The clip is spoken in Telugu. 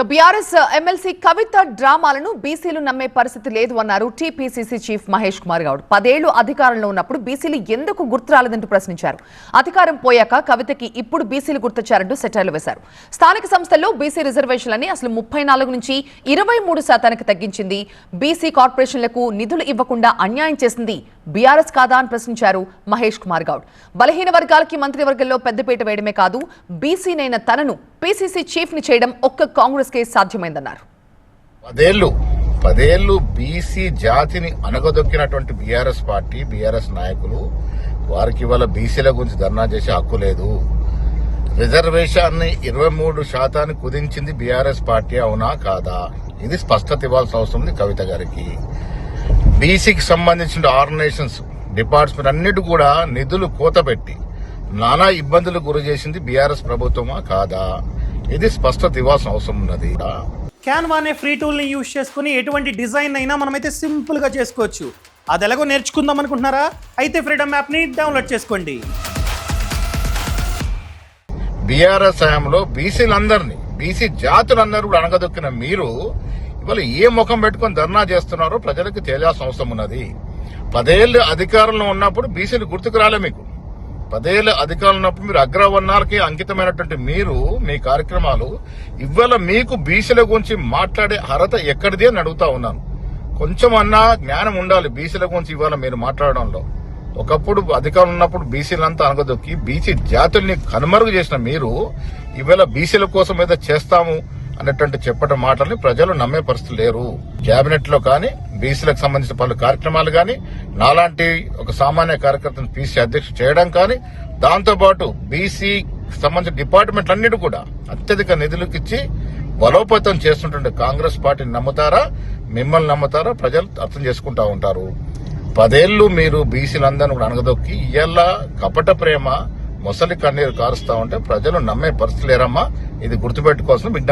బీఆర్ఎస్ ఎమ్మెల్సీ కవిత డ్రామాలను బీసీలు నమ్మే పరిస్థితి లేదు అన్నారు టీపీసీసీ చీఫ్ మహేష్ కుమార్ గౌడ్. 10 ఏళ్లు అధికారంలో ఉన్నప్పుడు బీసీలు ఎందుకు గుర్తురాలేదంటూ ప్రశ్నించారు. అధికారం పోయాక కవితకి ఇప్పుడు బీసీలు గుర్తొచ్చారంటూ సెటైర్లు వేశారు. స్థానిక సంస్థల్లో బీసీ రిజర్వేషన్లని అసలు 34 నుంచి 23% తగ్గించింది. బీసీ కార్పొరేషన్లకు నిధులు ఇవ్వకుండా అన్యాయం చేసింది బీఆర్ఎస్ కాదా అని ప్రశ్నించారు మహేష్ కుమార్ గౌడ్. బలహీన వర్గాలకి మంత్రివర్గంలో పెద్దపీట వేయడమే కాదు, బీసీనైన తనను పీసీసీ చీఫ్ ని చేయడం ఒక్క కాంగ్రెస్ కే సాధ్యమైందన్నారు. 10 ఏళ్లు బీసీ జాతిని అనగదొక్కినటువంటి బీఆర్ఎస్ పార్టీ, బీఆర్ఎస్ నాయకులు వారికి ఇవాళ బీసీల గురించి ధర్నా చేసే హక్కు లేదు. రిజర్వేషన్ 23% కుదించింది బీఆర్ఎస్ పార్టీ, అవునా కాదా? ఇది స్పష్టత ఇవ్వాల్సిన అవసరం ఉంది కవిత గారికి. బీసీకి సంబంధించిన ఆర్గనైజేషన్స్, డిపార్ట్మెంట్ అన్నిటి కూడా నిధులు కోతపెట్టి నానా ఇబ్బందులు గురి చేసింది బీఆర్ఎస్ ప్రభుత్వమా కాదా? ఇది స్పష్టత ఇవ్వాల్సిన అవసరం ఉన్నది. క్యాన్వా అనే ఫ్రీ టూల్ని యూజ్ చేసుకుని ఎటువంటి డిజైన్ అయినా మనమైతే సింపుల్గా చేసుకోవచ్చు. అది ఎలాగో నేర్చుకుందాం అనుకుంటున్నారా? అయితే ఫ్రీడమ్ యాప్ని డౌన్లోడ్ చేసుకోండి. బీఆర్ఎస్ హయాంలో బీసీలందరినీ, బీసీ జాతులందరూ కూడా అనగదొక్కిన మీరు ఇవాళ ఏ ముఖం పెట్టుకుని ధర్నా చేస్తున్నారో ప్రజలకు తెలియాల్సిన అవసరం ఉన్నది. 10 ఏళ్ళు అధికారంలో ఉన్నప్పుడు బీసీలు గుర్తుకు రాలే మీకు. 10 ఏళ్ళు అధికారంలో ఉన్నప్పుడు మీరు అగ్రవర్ణాలకి అంకితమైనటువంటి మీరు, మీ కార్యక్రమాలు ఇవాళ మీకు బీసీల గురించి మాట్లాడే అర్హత ఎక్కడిది అని అడుగుతా ఉన్నాను. కొంచెం అన్నా జ్ఞానం ఉండాలి బీసీల గురించి ఇవాళ మీరు మాట్లాడడంలో. ఒకప్పుడు అధికారం ఉన్నప్పుడు బీసీలంతా అనగదొక్కి బీసీ జాతుల్ని కనుమరుగు చేసిన మీరు ఇవాళ బీసీల కోసం ఏదో చేస్తాము అన్నటువంటి చెప్పడం మాటల్ని ప్రజలు నమ్మే పరిస్థితి లేరు. కేబినెట్ లో కానీ బీసీలకు సంబంధించిన పలు కార్యక్రమాలు కానీ, నాలాంటి ఒక సామాన్య కార్యకర్తను పీసీ అధ్యక్షుడు చేయడం కానీ, దాంతోపాటు బీసీ సంబంధించిన డిపార్ట్మెంట్లన్నిటి కూడా అత్యధిక నిధులకు ఇచ్చి బలోపేతం చేస్తుంటే కాంగ్రెస్ పార్టీని నమ్ముతారా, మిమ్మల్ని నమ్ముతారా ప్రజలు అర్థం చేసుకుంటా ఉంటారు. 10 ఏళ్లు మీరు బీసీలందరినీ కూడా అనగదొక్కి ఇయ్యాల కపట ప్రేమ, మొసలి కన్నీరు కారుస్తా ఉంటే ప్రజలు నమ్మే పరిస్థితి లేరమ్మా. ఇది గుర్తుపెట్టుకోవాల్సిన విజ్ఞప్తి.